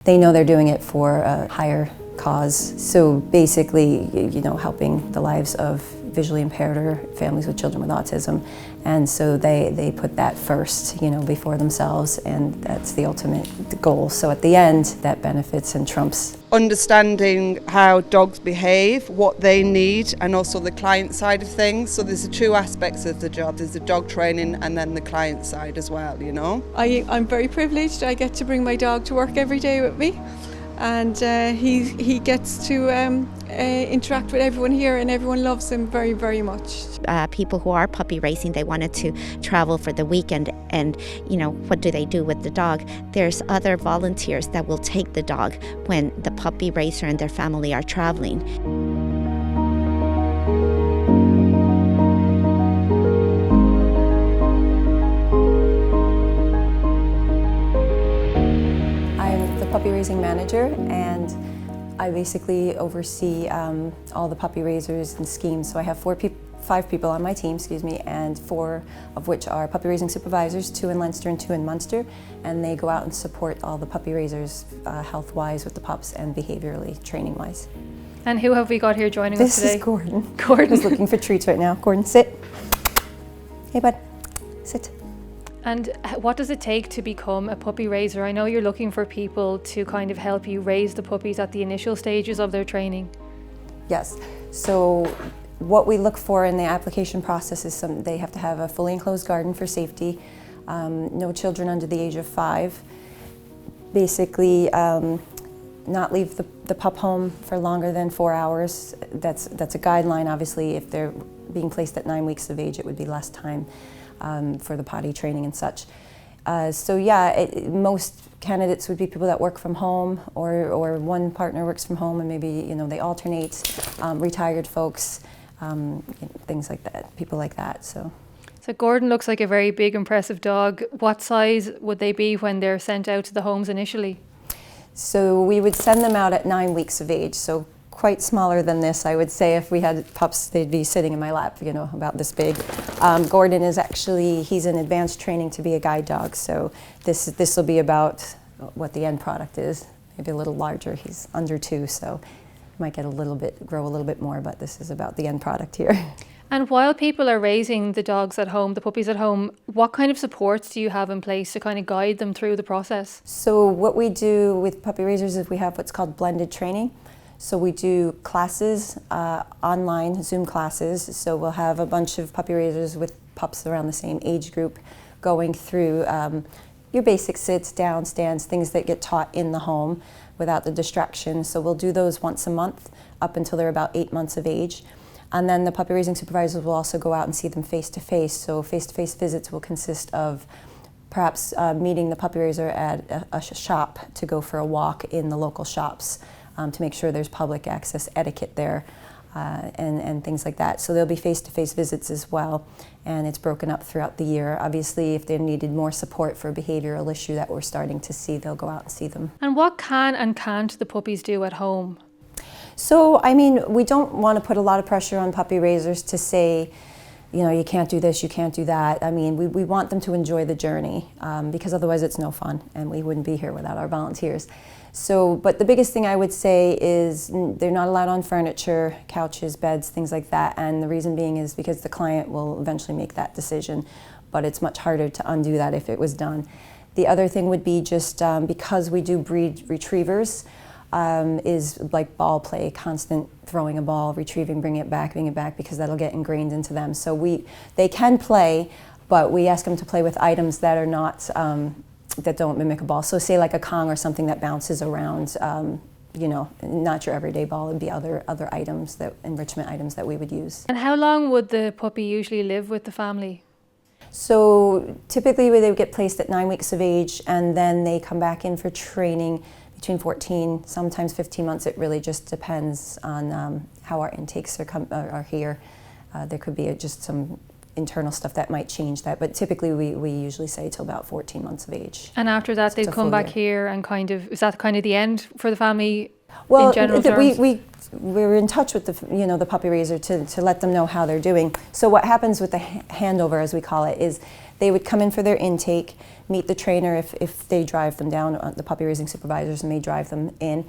They know they're doing it for a higher cause. So basically, helping the lives of visually impaired or families with children with autism. And so they put that first, before themselves, and that's the ultimate goal. So at the end, that benefits and trumps. Understanding how dogs behave, what they need, and also the client side of things. So there's the two aspects of the job. There's the dog training and then the client side as well, I'm very privileged. I get to bring my dog to work every day with me, and he gets to interact with everyone here, and everyone loves him very, very much. People who are puppy racing, they wanted to travel for the weekend, and what do they do with the dog? There's other volunteers that will take the dog when the puppy racer and their family are traveling. I'm the puppy raising manager, and I basically oversee all the puppy raisers and schemes. So I have 5 people on my team, and 4 of which are puppy raising supervisors, 2 in Leinster and 2 in Munster, and they go out and support all the puppy raisers health-wise with the pups and behaviorally training-wise. And who have we got here joining us today? This is Gordon. Gordon. He's looking for treats right now. Gordon, sit. Hey bud, sit. And what does it take to become a puppy raiser? I know you're looking for people to kind of help you raise the puppies at the initial stages of their training. Yes, so what we look for in the application process is they have to have a fully enclosed garden for safety, no children under the age of 5, basically not leave the pup home for longer than 4 hours. That's a guideline. Obviously, if they're being placed at 9 weeks of age, it would be less time for the potty training and such. Most candidates would be people that work from home, or one partner works from home and maybe they alternate, retired folks, things like that, people like that. So Gordon looks like a very big, impressive dog. What size would they be when they're sent out to the homes initially? So we would send them out at 9 weeks of age, so quite smaller than this, I would say. If we had pups, they'd be sitting in my lap, about this big. Gordon is he's in advanced training to be a guide dog, so this will be about what the end product is, maybe a little larger. He's under 2, so might grow a little bit more, but this is about the end product here. And while people are raising the dogs at home, the puppies at home, what kind of supports do you have in place to kind of guide them through the process? So what we do with puppy raisers is we have what's called blended training. So we do classes, online Zoom classes. So we'll have a bunch of puppy raisers with pups around the same age group going through your basic sits, down, stands, things that get taught in the home without the distraction. So we'll do those once a month up until they're about 8 months of age. And then the puppy raising supervisors will also go out and see them face-to-face. So face-to-face visits will consist of perhaps meeting the puppy raiser at a shop to go for a walk in the local shops to make sure there's public access etiquette there and things like that. So there'll be face-to-face visits as well, and it's broken up throughout the year. Obviously, if they needed more support for a behavioral issue that we're starting to see, they'll go out and see them. And what can and can't the puppies do at home? So, we don't want to put a lot of pressure on puppy raisers to say, you can't do this, you can't do that. We want them to enjoy the journey because otherwise it's no fun, and we wouldn't be here without our volunteers. So, but the biggest thing I would say is they're not allowed on furniture, couches, beds, things like that, and the reason being is because the client will eventually make that decision, but it's much harder to undo that if it was done. The other thing would be just because we do breed retrievers, is like ball play, constant throwing a ball, retrieving, bringing it back, because that'll get ingrained into them. So they can play, but we ask them to play with items that are not, that don't mimic a ball. So say like a Kong or something that bounces around, not your everyday ball. It'd be other items, enrichment items that we would use. And how long would the puppy usually live with the family? So typically they would get placed at 9 weeks of age, and then they come back in for training between 14, sometimes 15 months. It really just depends on how our intakes are here. There could be just some internal stuff that might change that, but typically we usually say till about 14 months of age. And after that, they'd come back here and is that kind of the end for the family? Well, in general terms? we're in touch with the puppy raiser to let them know how they're doing. So what happens with the handover, as we call it, is they would come in for their intake, meet the trainer if they drive them down, the puppy raising supervisors may drive them in.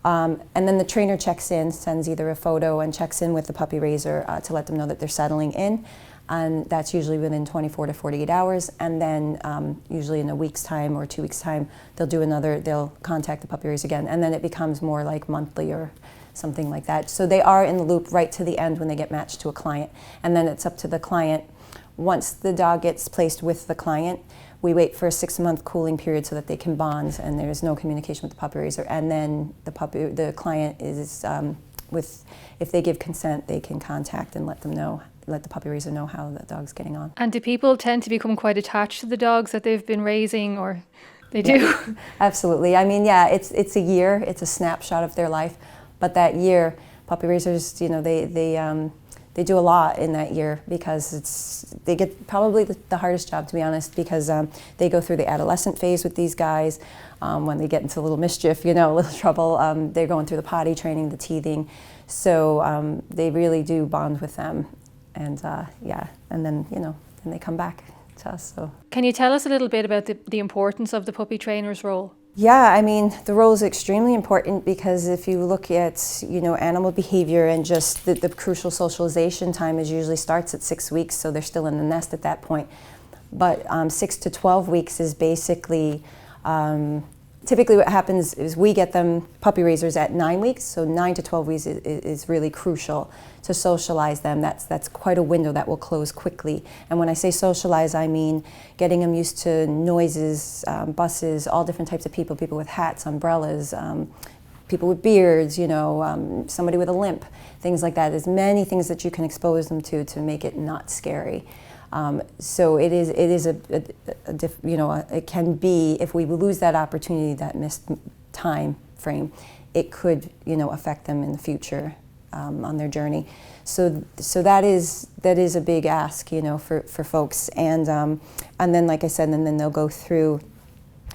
And then the trainer checks in, sends either a photo and checks in with the puppy raiser to let them know that they're settling in. And that's usually within 24 to 48 hours. And then usually in a week's time or 2 weeks' time, they'll contact the puppy raiser again. And then it becomes more like monthly or something like that. So they are in the loop right to the end when they get matched to a client. And then it's up to the client. Once the dog gets placed with the client, we wait for a 6-month cooling period so that they can bond and there's no communication with the puppy raiser. And then the client is, if they give consent, they can contact and let the puppy raiser know how the dog's getting on. And do people tend to become quite attached to the dogs that they've been raising, or they do? Yeah, absolutely. I mean, yeah, it's a year, it's a snapshot of their life, but that year, puppy raisers, you know, they do a lot in that year because they get probably the hardest job, to be honest, because they go through the adolescent phase with these guys. When they get into a little mischief, you know, a little trouble, they're going through the potty training, the teething. So they really do bond with them. And yeah, and then, you know, then they come back to us. So, can you tell us a little bit about the importance of the puppy trainer's role? Yeah, I mean, the role is extremely important because if you look at, you know, animal behavior and just the crucial socialization time usually starts at 6 weeks, so they're still in the nest at that point. But 6 to 12 weeks is basically, typically what happens is we get them puppy raisers at 9 weeks, so 9 to 12 weeks is really crucial to socialize them. That's quite a window that will close quickly. And when I say socialize, I mean getting them used to noises, buses, all different types of people with hats, umbrellas, people with beards, you know, somebody with a limp, things like that. There's many things that you can expose them to make it not scary. So it is you know, it can be, if we lose that opportunity, that missed time frame, it could, you know, affect them in the future on their journey. So that is a big ask, you know, for folks. And then, like I said, and then they'll go through,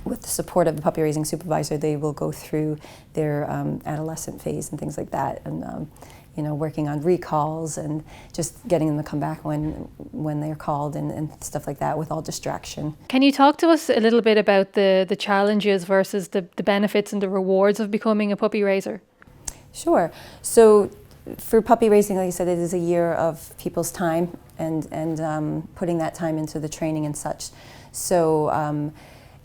with the support of the puppy raising supervisor, they will go through their adolescent phase and things like that. And you know, working on recalls and just getting them to come back when they're called and stuff like that, with all distraction. Can you talk to us a little bit about the challenges versus the benefits and the rewards of becoming a puppy raiser? Sure. So for puppy raising, like I said, it is a year of people's time and putting that time into the training and such. So,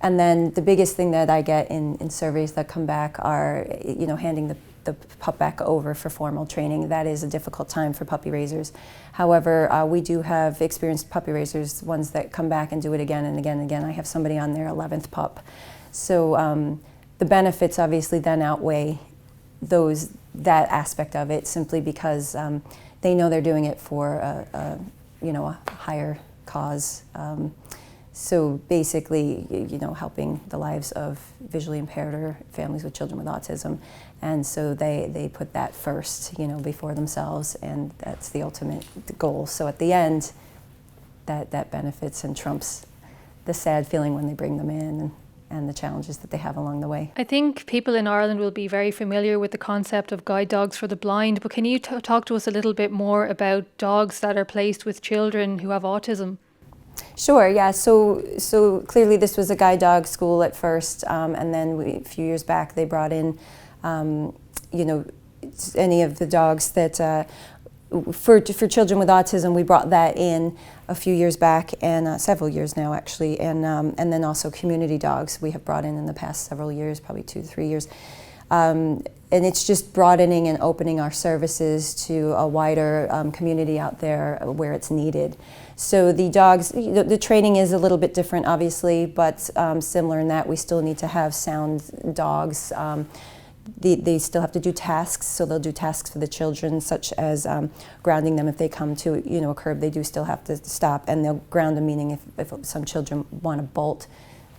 and then the biggest thing that I get in surveys that come back are, you know, handing the pup back over for formal training. That is a difficult time for puppy raisers. However, we do have experienced puppy raisers, ones that come back and do it again and again and again. I have somebody on their 11th pup. So the benefits obviously then outweigh that aspect of it, simply because they know they're doing it for you know, a higher cause. So basically, you know, helping the lives of visually impaired or families with children with autism. And so they put that first, you know, before themselves, and that's the ultimate goal. So at the end, that benefits and trumps the sad feeling when they bring them in and the challenges that they have along the way. I think people in Ireland will be very familiar with the concept of guide dogs for the blind, but can you talk to us a little bit more about dogs that are placed with children who have autism? Sure, yeah, so clearly this was a guide dog school at first, and then a few years back they brought in, you know, any of the dogs that, for children with autism, we brought that in a few years back, and several years now actually, and then also community dogs we have brought in the past several years, probably 2 to 3 years. And it's just broadening and opening our services to a wider community out there where it's needed. So the dogs, the training is a little bit different obviously, but similar in that we still need to have sound dogs. They still have to do tasks, so they'll do tasks for the children, such as grounding them if they come to, you know, a curb. They do still have to stop, and they'll ground them, meaning if some children want to bolt,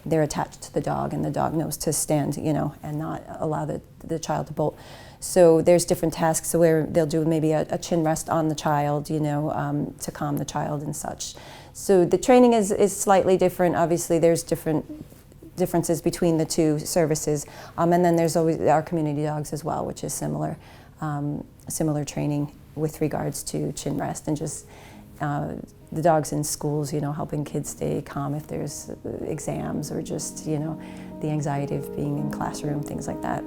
they're attached to the dog and the dog knows to stand, you know, and not allow the child to bolt. So there's different tasks where they'll do maybe a chin rest on the child, you know, to calm the child and such. So the training is slightly different. Obviously there's differences between the two services. And then there's always our community dogs as well, which is similar training with regards to chin rest and just the dogs in schools, you know, helping kids stay calm if there's exams or just, you know, the anxiety of being in classroom, things like that.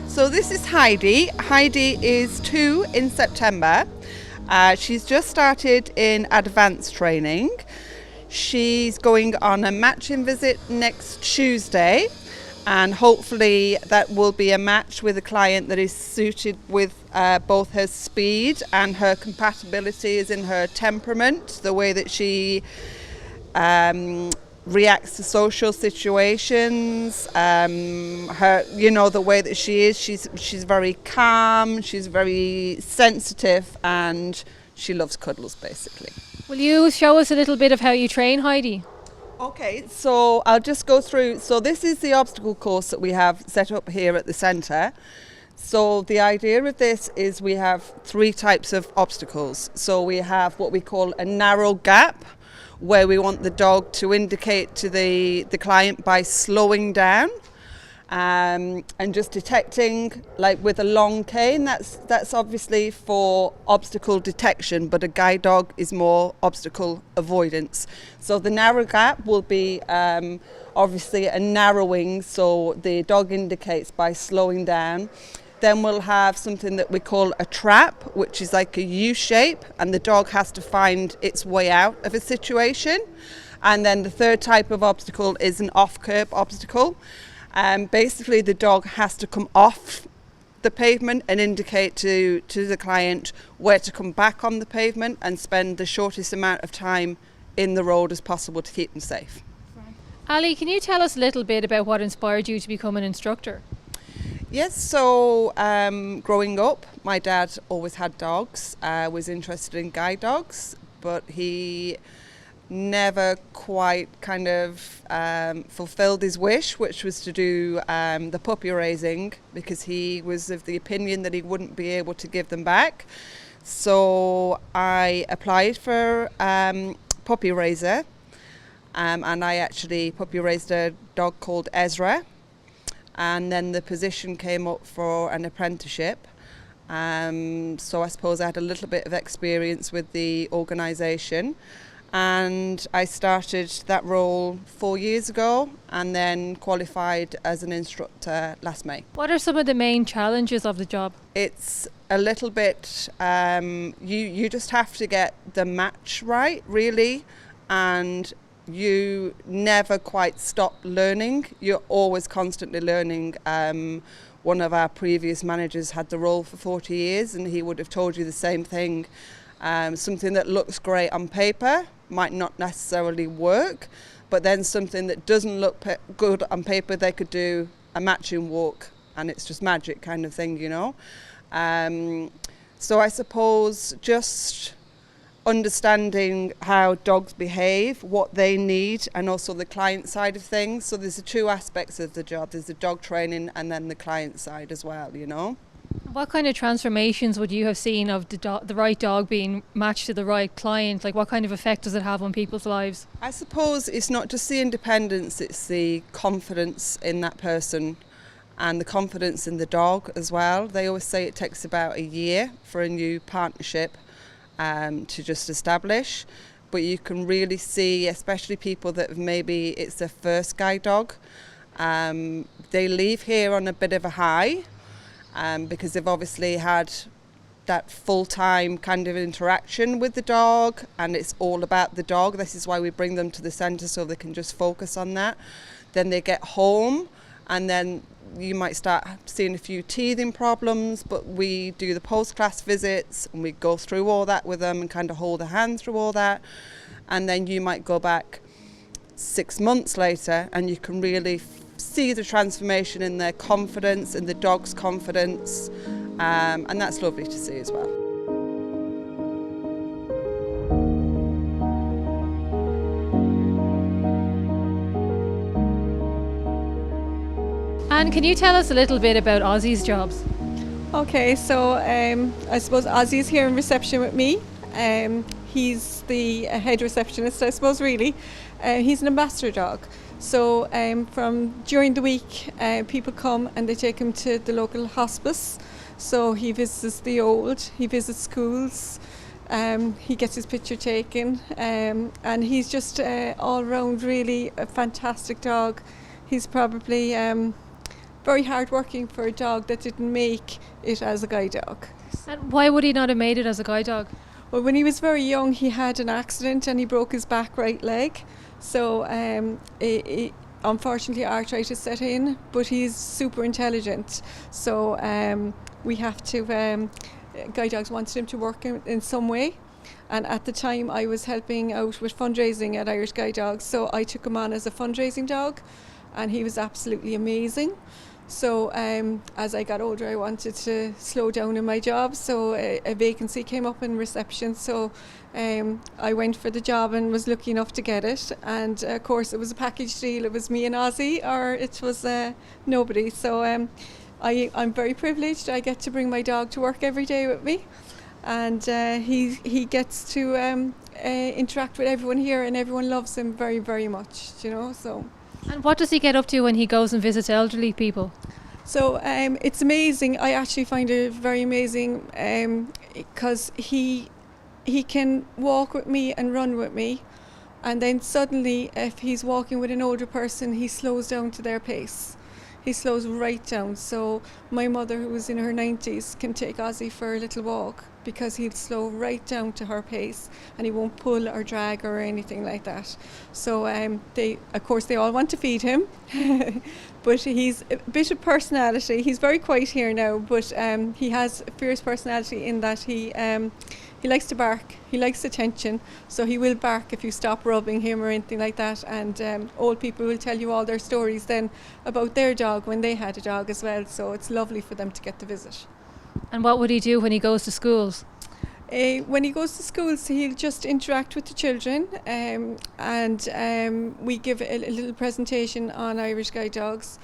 So this is Heidi. Heidi is 2 in September. She's just started in advanced training. She's going on a matching visit next Tuesday, and hopefully that will be a match with a client that is suited with both her speed and her compatibility, as in her temperament, the way that she reacts to social situations, her, you know, the way that she is. She's very calm, she's very sensitive, and she loves cuddles, basically. Will you show us a little bit of how you train Heidi? Okay, so I'll just go through. So this is the obstacle course that we have set up here at the centre. So the idea of this is we have 3 types of obstacles. So we have what we call a narrow gap, where we want the dog to indicate to the client by slowing down and just detecting, like with a long cane. That's obviously for obstacle detection, but a guide dog is more obstacle avoidance. So the narrow gap will be obviously a narrowing, so the dog indicates by slowing down. Then we'll have something that we call a trap, which is like a U shape, and the dog has to find its way out of a situation. And then the third type of obstacle is an off-curb obstacle. Basically, the dog has to come off the pavement and indicate to the client where to come back on the pavement and spend the shortest amount of time in the road as possible to keep them safe. Ali, can you tell us a little bit about what inspired you to become an instructor? Yes, so growing up, my dad always had dogs, was interested in guide dogs, but he never quite kind of fulfilled his wish, which was to do the puppy raising, because he was of the opinion that he wouldn't be able to give them back. So I applied for puppy raiser, and I actually puppy raised a dog called Ezra. And then the position came up for an apprenticeship. So I suppose I had a little bit of experience with the organisation. And I started that role 4 years ago and then qualified as an instructor last May. What are some of the main challenges of the job? It's a little bit, you just have to get the match right, really, and you never quite stop learning. You're always constantly learning. One of our previous managers had the role for 40 years and he would have told you the same thing. Something that looks great on paper might not necessarily work, but then something that doesn't look good on paper, they could do a matching walk and it's just magic kind of thing, you know. So I suppose just understanding how dogs behave, what they need, and also the client side of things. So there's the 2 aspects of the job. There's the dog training and then the client side as well, you know. What kind of transformations would you have seen of the right dog being matched to the right client? Like, what kind of effect does it have on people's lives? I suppose it's not just the independence, it's the confidence in that person and the confidence in the dog as well. They always say it takes about a year for a new partnership to just establish, but you can really see, especially people that maybe it's their first guide dog, they leave here on a bit of a high because they've obviously had that full-time kind of interaction with the dog and it's all about the dog. This is why we bring them to the centre, so they can just focus on that. Then they get home and then you might start seeing a few teething problems, but we do the post-class visits and we go through all that with them and kind of hold a hand through all that. And then you might go back 6 months later and you can really see the transformation in their confidence and the dog's confidence, and that's lovely to see as well. And can you tell us a little bit about Ozzy's jobs? Okay, so I suppose Ozzy's here in reception with me. he's the head receptionist, I suppose, really. He's an ambassador dog. So from during the week, people come and they take him to the local hospice. So he visits the old, he visits schools, he gets his picture taken, and he's just all round really a fantastic dog. He's probably very hard working for a dog that didn't make it as a guide dog. And why would he not have made it as a guide dog? Well, when he was very young, he had an accident and he broke his back right leg. So unfortunately arthritis set in, but he's super intelligent. So we have to, guide dogs wanted him to work in some way. And at the time I was helping out with fundraising at Irish Guide Dogs. So I took him on as a fundraising dog and he was absolutely amazing. So as I got older, I wanted to slow down in my job. So a vacancy came up in reception. So I went for the job and was lucky enough to get it. And of course, it was a package deal. It was me and Ozzy, or it was nobody. So I'm very privileged. I get to bring my dog to work every day with me. And he gets to interact with everyone here, and everyone loves him very, very much, you know. So. And what does he get up to when he goes and visits elderly people? So it's amazing. I actually find it very amazing because he can walk with me and run with me, and then suddenly if he's walking with an older person, he slows down to their pace. He slows right down. So my mother, who was in her 90s, can take Ozzy for a little walk because he'll slow right down to her pace and he won't pull or drag or anything like that. So they all want to feed him, but he's a bit of personality. He's very quiet here now, but he has a fierce personality in that he likes to bark. He likes attention, so he will bark if you stop rubbing him or anything like that. And old people will tell you all their stories then about their dog when they had a dog as well. So it's lovely for them to get to visit. And what would he do when he goes to schools? When he goes to schools, he'll just interact with the children, and we give a little presentation on Irish Guide Dogs,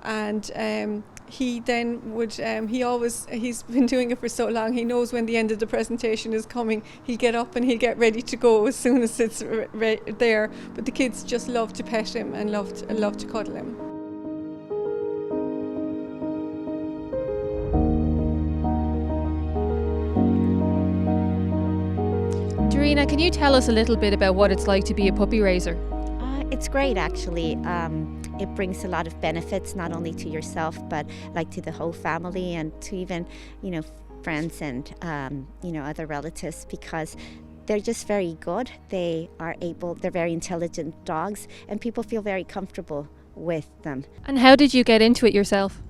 and he then would, he's been doing it for so long, he knows when the end of the presentation is coming. He'll get up and he'll get ready to go as soon as it's there. But the kids just love to pet him and love to cuddle him. Darina, can you tell us a little bit about what it's like to be a puppy raiser? It's great, actually. It brings a lot of benefits, not only to yourself, but like to the whole family and to even, friends and, other relatives, because they're just very good. They're very intelligent dogs, and people feel very comfortable with them. And how did you get into it yourself?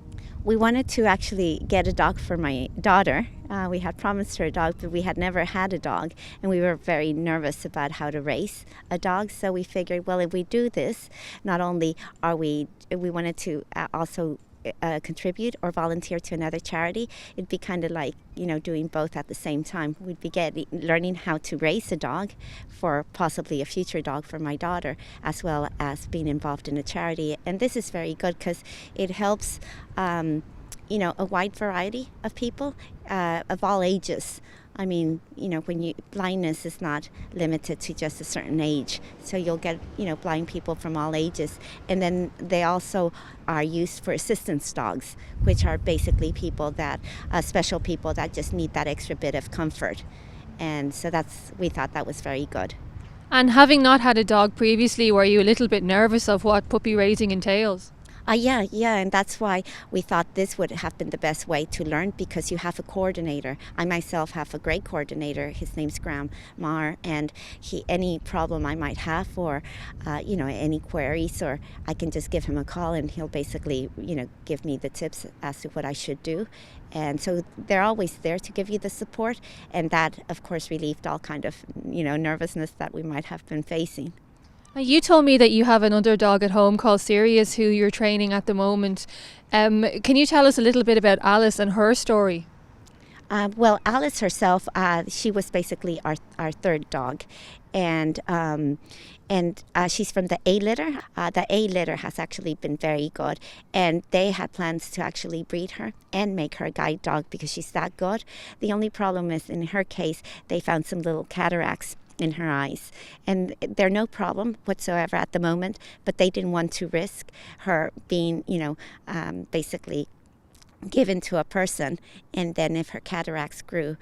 We wanted to actually get a dog for my daughter. We had promised her a dog, but we had never had a dog, and we were very nervous about how to raise a dog. So we figured, well, if we do this, not only we wanted to also contribute or volunteer to another charity. It'd be kind of like, doing both at the same time. We'd be learning how to raise a dog for possibly a future dog for my daughter, as well as being involved in a charity. And this is very good because it helps a wide variety of people of all ages. I mean, blindness is not limited to just a certain age. So you'll get, blind people from all ages. And then they also are used for assistance dogs, which are basically special people that just need that extra bit of comfort. And so we thought that was very good. And having not had a dog previously, were you a little bit nervous of what puppy raising entails? Yeah, and that's why we thought this would have been the best way to learn, because you have a coordinator. I myself have a great coordinator. His name's Graham Marr, and any problem I might have, or any queries, or I can just give him a call, and he'll basically give me the tips as to what I should do. And so they're always there to give you the support, and that of course relieved all kind of nervousness that we might have been facing. You told me that you have another dog at home called Sirius, who you're training at the moment. Can you tell us a little bit about Alice and her story? Well, Alice herself, she was basically our third dog, and she's from the A litter. The A litter has actually been very good, and they had plans to actually breed her and make her a guide dog because she's that good. The only problem is, in her case, they found some little cataracts in her eyes. And they're no problem whatsoever at the moment, but they didn't want to risk her being, basically given to a person, and then if her cataracts grew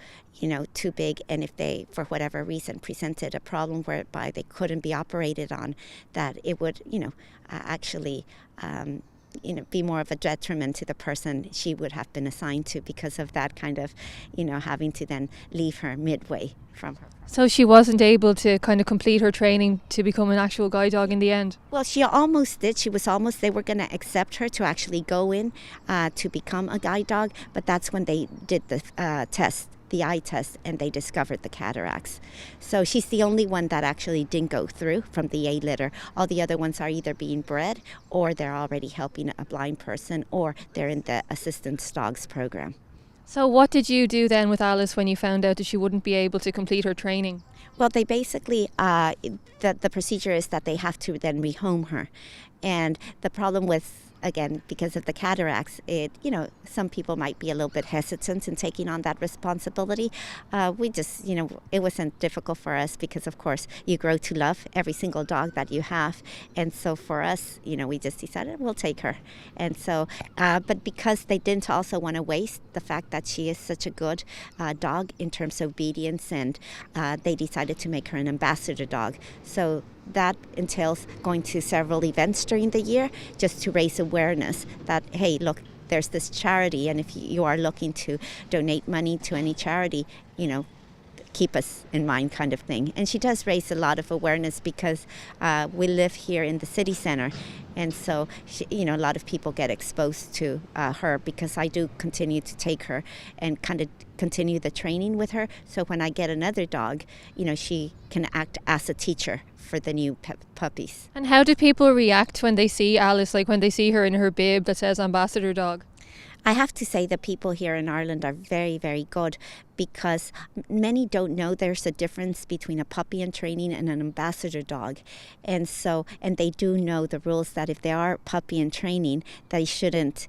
too big, and if they for whatever reason presented a problem whereby they couldn't be operated on, that it would actually be more of a detriment to the person she would have been assigned to, because of that kind of having to then leave her midway from her. So she wasn't able to kind of complete her training to become an actual guide dog in the end? Well, she almost did. They were going to accept her to actually go in to become a guide dog, but that's when they did the eye test, and they discovered the cataracts. So she's the only one that actually didn't go through from the A litter. All the other ones are either being bred, or they're already helping a blind person, or they're in the assistance dogs program. So what did you do then with Alice when you found out that she wouldn't be able to complete her training? Well, they basically, the procedure is that they have to then rehome her. And the problem with, again, because of the cataracts, some people might be a little bit hesitant in taking on that responsibility. We just, it wasn't difficult for us, because of course you grow to love every single dog that you have. And so for us, we just decided we'll take her. And so, but because they didn't also want to waste the fact that she is such a good dog in terms of obedience, and they decided to make her an ambassador dog. So that entails going to several events during the year, just to raise awareness that, hey, look, there's this charity, and if you are looking to donate money to any charity, keep us in mind, kind of thing. And she does raise a lot of awareness, because we live here in the city center, and so a lot of people get exposed to her, because I do continue to take her and kind of continue the training with her. So when I get another dog, she can act as a teacher for the new puppies. And how do people react when they see Alice, like when they see her in her bib that says ambassador dog? I have to say the people here in Ireland are very, very good, because many don't know there's a difference between a puppy in training and an ambassador dog. And they do know the rules, that if they are puppy in training, they shouldn't,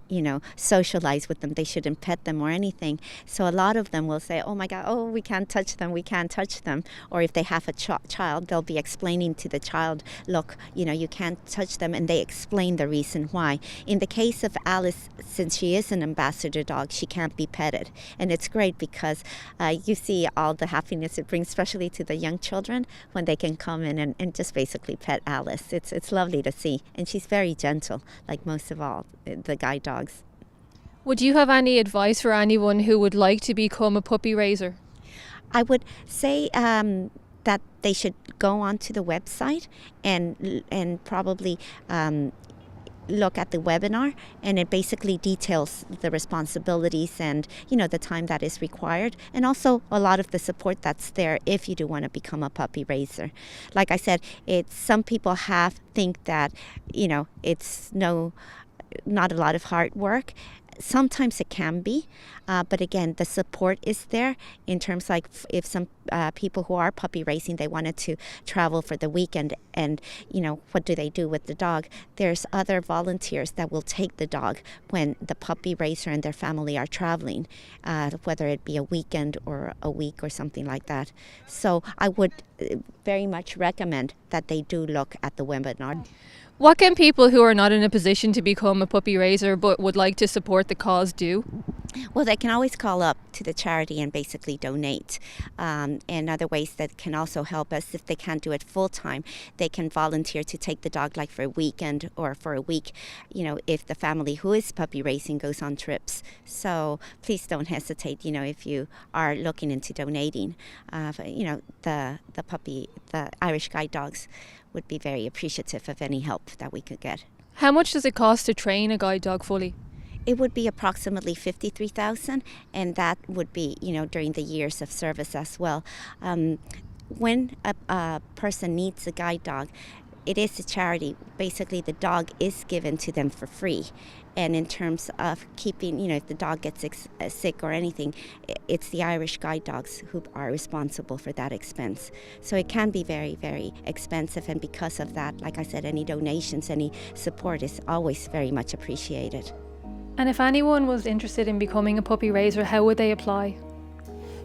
socialize with them. They shouldn't pet them or anything. So a lot of them will say, oh my God, we can't touch them. Or if they have a child, they'll be explaining to the child, look, you can't touch them. And they explain the reason why. In the case of Alice, since she is an ambassador dog, she can't be petted. And it's great, because you see all the happiness it brings, especially to the young children, when they can come in and just basically pet Alice. It's lovely to see. And she's very gentle, like most of all the guide dogs. Would you have any advice for anyone who would like to become a puppy raiser? I would say that they should go onto the website and probably look at the webinar, and it basically details the responsibilities and the time that is required, and also a lot of the support that's there if you do want to become a puppy raiser. Like I said, some people think that it's not a lot of hard work. Sometimes it can be, but again, the support is there in terms like if some people who are puppy racing, they wanted to travel for the weekend, and what do they do with the dog? There's other volunteers that will take the dog when the puppy racer and their family are traveling, whether it be a weekend or a week or something like that. So I would very much recommend that they do look at the webinar. What can people who are not in a position to become a puppy raiser but would like to support the cause do? Well, they can always call up to the charity and basically donate. And other ways that can also help us, if they can't do it full time, they can volunteer to take the dog like for a weekend or for a week, if the family who is puppy racing goes on trips. So please don't hesitate, if you are looking into donating. The Irish guide dogs would be very appreciative of any help that we could get. How much does it cost to train a guide dog fully? It would be approximately $53,000, and that would be, during the years of service as well. When a person needs a guide dog, it is a charity. Basically, the dog is given to them for free. And in terms of keeping, if the dog gets sick or anything, it's the Irish guide dogs who are responsible for that expense. So it can be very, very expensive. And because of that, like I said, any donations, any support is always very much appreciated. And if anyone was interested in becoming a puppy raiser, how would they apply?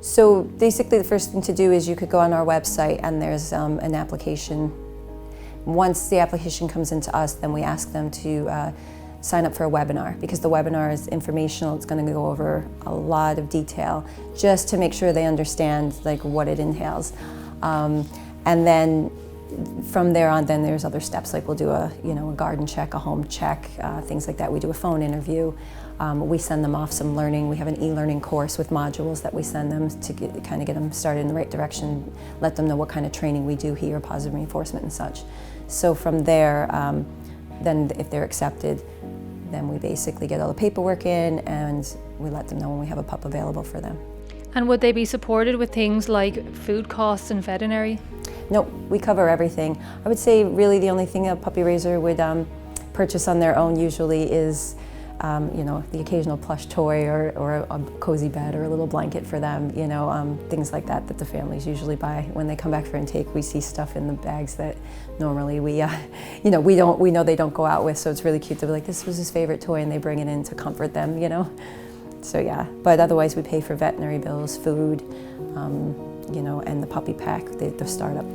So basically the first thing to do is you could go on our website and there's an application. Once the application comes into us, then we ask them to sign up for a webinar, because the webinar is informational. It's going to go over a lot of detail just to make sure they understand like what it entails. And then from there on, then there's other steps, like we'll do a garden check, a home check, things like that. We do a phone interview. We send them off some learning. We have an e-learning course with modules that we send them to kind of get them started in the right direction, let them know what kind of training we do here, positive reinforcement and such. So from there, then if they're accepted, then we basically get all the paperwork in and we let them know when we have a pup available for them. And would they be supported with things like food costs and veterinary? No, we cover everything. I would say really the only thing a puppy raiser would purchase on their own usually is the occasional plush toy or a cozy bed or a little blanket for them, things like that the families usually buy. When they come back for intake, we see stuff in the bags that normally we know they don't go out with, so it's really cute to be like, this was his favorite toy, and they bring it in to comfort them, So yeah, but otherwise we pay for veterinary bills, food, and the puppy pack, the startup.